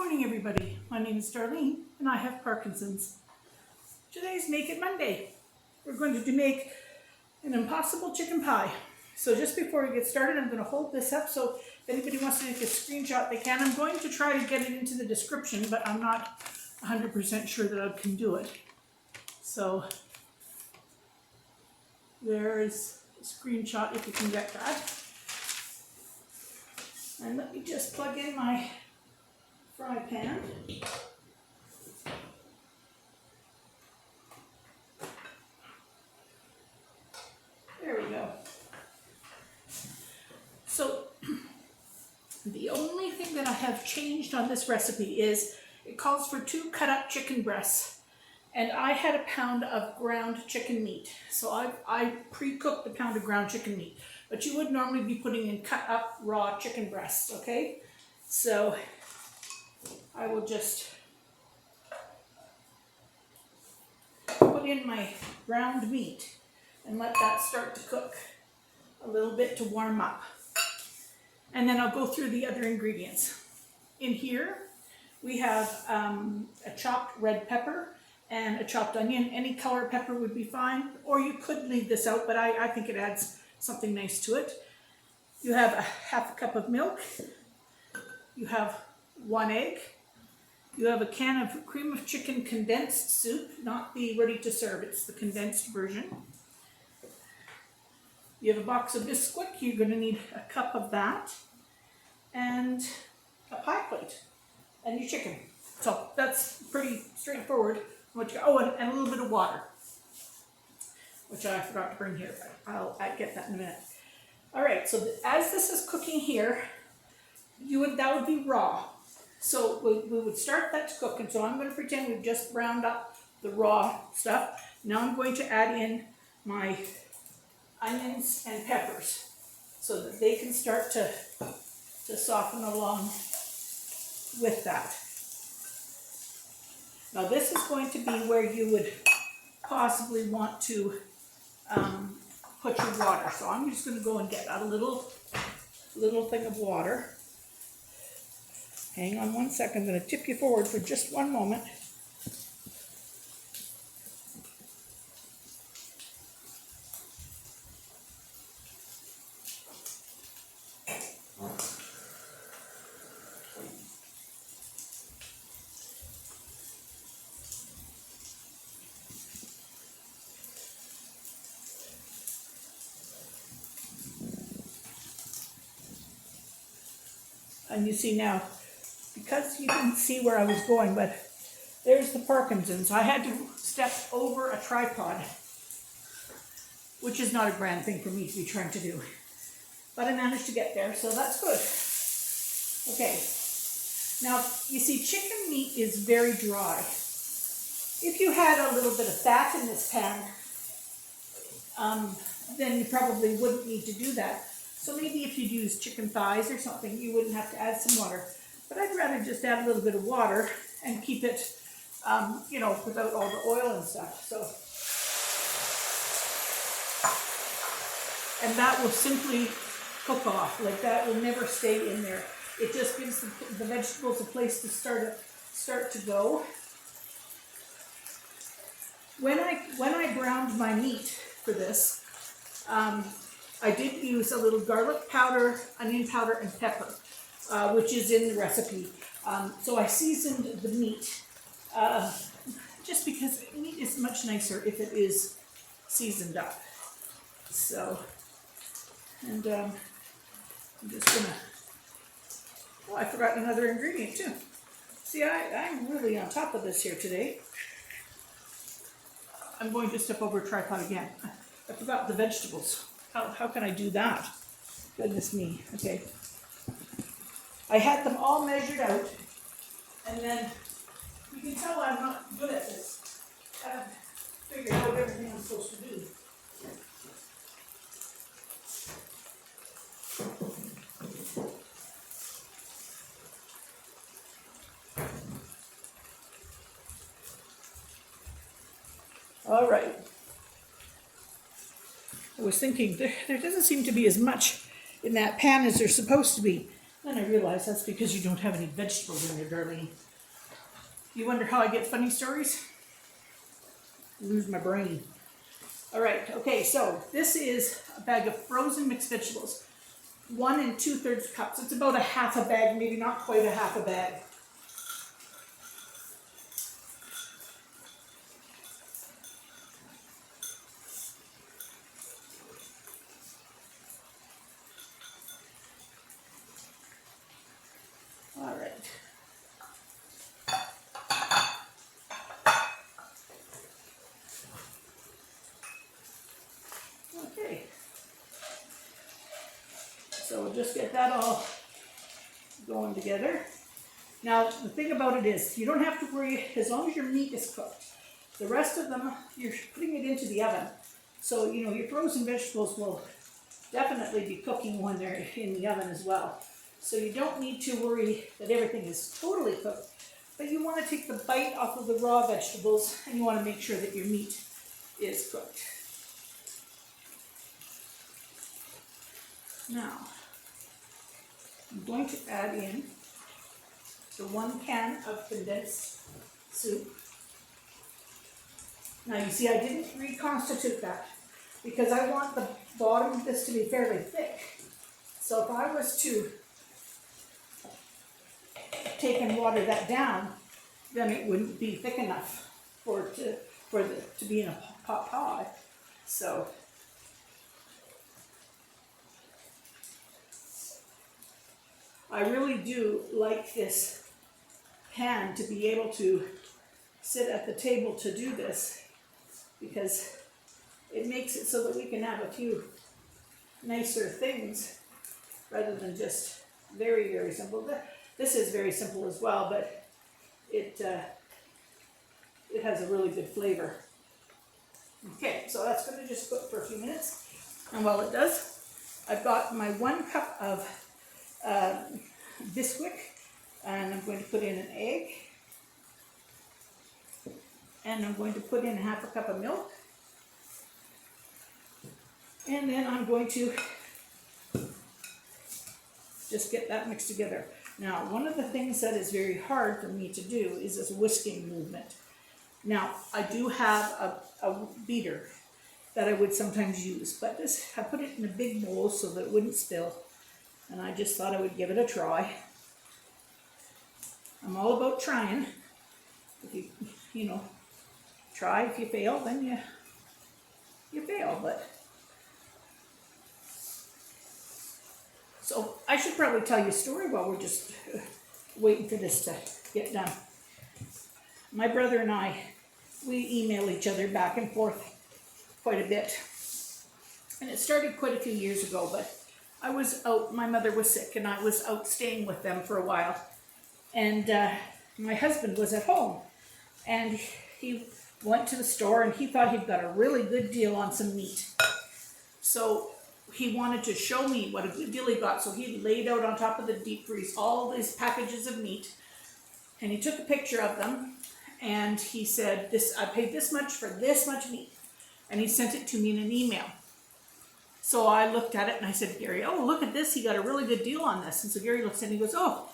morning, everybody. My name is Darlene, and I have Parkinson's. Today's Make It Monday. We're going to make an impossible chicken pie. So just before we get started, I'm going to hold this up so if anybody wants to take a screenshot, they can. I'm going to try to get it into the description, but I'm not 100% sure that I can do it. So there's a screenshot if you can get that. And let me just plug in my fry pan. There we go. So the only thing that I have changed on this recipe is it calls for 2 cut up chicken breasts, and I had a pound of ground chicken meat. So I pre-cooked the pound of ground chicken meat, but you would normally be putting in cut up raw chicken breasts, okay? So I will just put in my ground meat and let that start to cook a little bit to warm up. And then I'll go through the other ingredients. In here, we have a chopped red pepper and a chopped onion. Any color pepper would be fine, or you could leave this out, but I think it adds something nice to it. You have a half a cup of milk. You have 1 egg. You have a can of cream of chicken condensed soup, not the ready to serve, it's the condensed version. You have a box of bisquick, you're going to need a cup of that, and a pie plate, and your chicken. So that's pretty straightforward. Oh, and a little bit of water, which I forgot to bring here, but I'll get that in a minute. All right, so as this is cooking here, that would be raw. So we would start that to cook, and so I'm going to pretend we've just browned up the raw stuff. Now I'm going to add in my onions and peppers so that they can start to soften along with that. Now this is going to be where you would possibly want to put your water. So I'm just going to go and get a little thing of water. Hang on 1 second, I'm going to tip you forward for just 1 moment. And you see now, because you didn't see where I was going, but there's the Parkinsons. I had to step over a tripod, which is not a grand thing for me to be trying to do. But I managed to get there, so that's good. Okay, now you see chicken meat is very dry. If you had a little bit of fat in this pan, then you probably wouldn't need to do that. So maybe if you'd use chicken thighs or something, you wouldn't have to add some water. But I'd rather just add a little bit of water and keep it, without all the oil and stuff. So, and that will simply cook off. Like that will never stay in there. It just gives the vegetables a place to start to go. When I browned my meat for this, I did use a little garlic powder, onion powder, and pepper, which is in the recipe. So I seasoned the meat, just because meat is much nicer if it is seasoned up. So, and I'm just gonna, I forgot another ingredient too. See, I'm really on top of this here today. I'm going to step over a tripod again. I forgot the vegetables. How can I do that? Goodness me. Okay. I had them all measured out, and then you can tell I'm not good at this. I haven't figured out everything I'm supposed to do. All right. I was thinking, there doesn't seem to be as much in that pan as there's supposed to be. Then I realize that's because you don't have any vegetables in there, Darlene. You wonder how I get funny stories? Lose my brain. All right, okay, so this is a bag of frozen mixed vegetables. 1 2/3 cups. It's about a half a bag, maybe not quite a half a bag. All right. Okay. So we'll just get that all going together. Now, the thing about it is, you don't have to worry as long as your meat is cooked. The rest of them, you're putting it into the oven. So, you know, your frozen vegetables will definitely be cooking when they're in the oven as well. So you don't need to worry that everything is totally cooked. But you want to take the bite off of the raw vegetables, and you want to make sure that your meat is cooked. Now, I'm going to add in the 1 can of condensed soup. Now you see I didn't reconstitute that because I want the bottom of this to be fairly thick. So if I was to take and water that down, then it wouldn't be thick enough for it to be in a pot pie. So I really do like this pan to be able to sit at the table to do this, because it makes it so that we can have a few nicer things rather than just very, very simple. This is very simple as well, but it has a really good flavor. Okay, so that's going to just cook for a few minutes. And while it does, I've got my 1 cup of bisquick, and I'm going to put in an egg, and I'm going to put in half a cup of milk, and then I'm going to just get that mixed together. Now, one of the things that is very hard for me to do is this whisking movement. Now, I do have a beater that I would sometimes use, but this, I put it in a big bowl so that it wouldn't spill, and I just thought I would give it a try. I'm all about trying. If you know, try. If you fail, then you fail, but. So I should probably tell you a story while we're just waiting for this to get done. My brother and I, we email each other back and forth quite a bit. And it started quite a few years ago, but I was out, my mother was sick, and I was out staying with them for a while. And my husband was at home, and he went to the store, and he thought he'd got a really good deal on some meat. So he wanted to show me what a good deal he got. So he laid out on top of the deep freeze all these packages of meat, and he took a picture of them, and he said, I paid this much for this much meat. And he sent it to me in an email. So I looked at it and I said, Gary, oh, look at this. He got a really good deal on this. And so Gary looks at it and he goes, oh,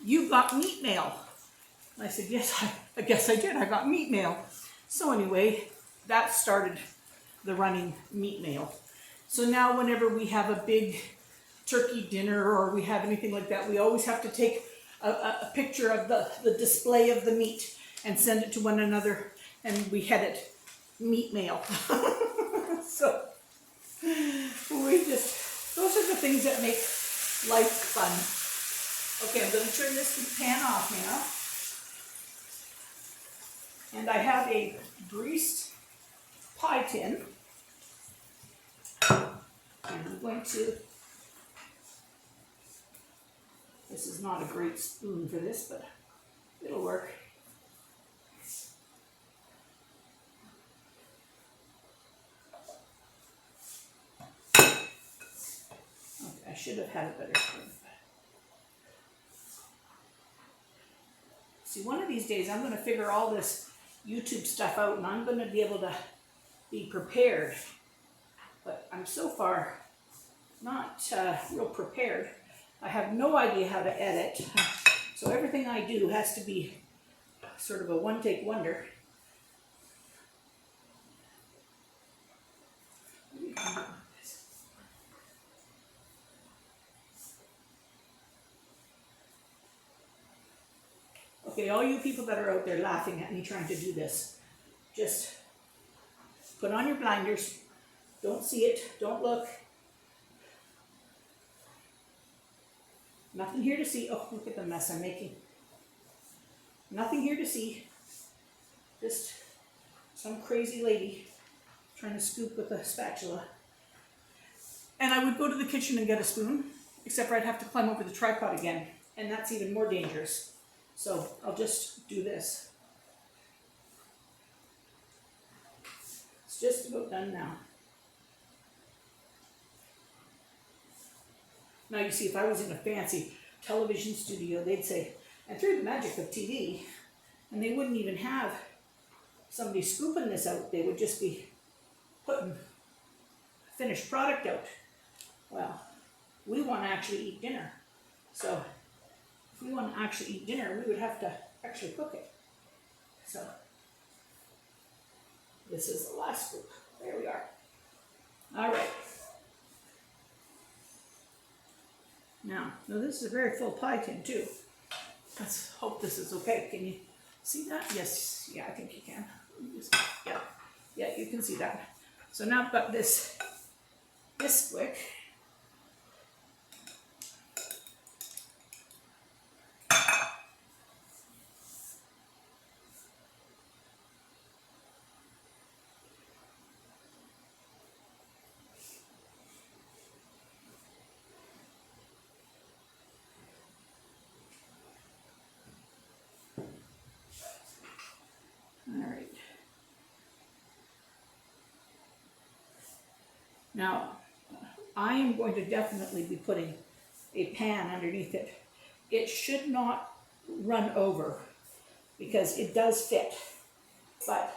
you got meat mail. And I said, yes, I guess I did. I got meat mail. So anyway, that started the running meat mail. So now whenever we have a big turkey dinner or we have anything like that, we always have to take a picture of the display of the meat and send it to one another, and we head it meat mail. So those are the things that make life fun. Okay, I'm going to turn this pan off now. And I have a greased pie tin. And I'm going to, this is not a great spoon for this, but it'll work. I should have had a better spoon. See, one of these days I'm going to figure all this YouTube stuff out, and I'm going to be able to be prepared. But I'm so far not real prepared. I have no idea how to edit, so everything I do has to be sort of a one-take wonder. Okay, all you people that are out there laughing at me trying to do this, just put on your blinders, don't see it, don't look. Nothing here to see. Oh, look at the mess I'm making. Nothing here to see. Just some crazy lady trying to scoop with a spatula. And I would go to the kitchen and get a spoon, except for I'd have to climb over the tripod again, and that's even more dangerous. So I'll just do this. It's just about done now. Now you see, if I was in a fancy television studio, they'd say, and through the magic of TV, and they wouldn't even have somebody scooping this out, they would just be putting finished product out. Well, we want to actually eat dinner. So if we want to actually eat dinner, we would have to actually cook it. So this is the last scoop. There we are. All right. Now this is a very full pie tin too. Let's hope this is okay. Can you see that? Yes, yeah, I think you can. Yeah, you can see that. So now I've got this bisquick. All right. Now, I am going to definitely be putting a pan underneath it. It should not run over because it does fit, but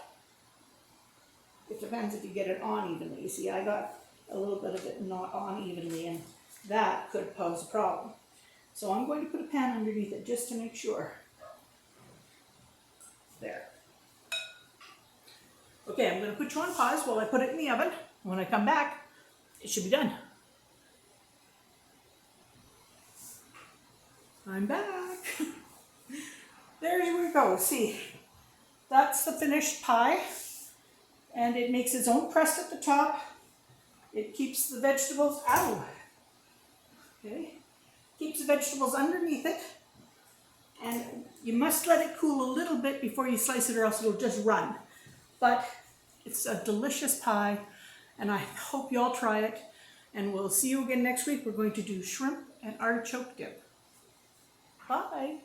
it depends if you get it on evenly. You see, I got a little bit of it not on evenly, and that could pose a problem. So I'm going to put a pan underneath it just to make sure. There. Okay, I'm going to put you on pause while I put it in the oven. When I come back, it should be done. I'm back. There we go. See, that's the finished pie. And it makes its own crust at the top. It keeps the vegetables, okay, keeps the vegetables underneath it. And you must let it cool a little bit before you slice it, or else it'll just run. But it's a delicious pie, and I hope you all try it. And we'll see you again next week. We're going to do shrimp and artichoke dip. Bye.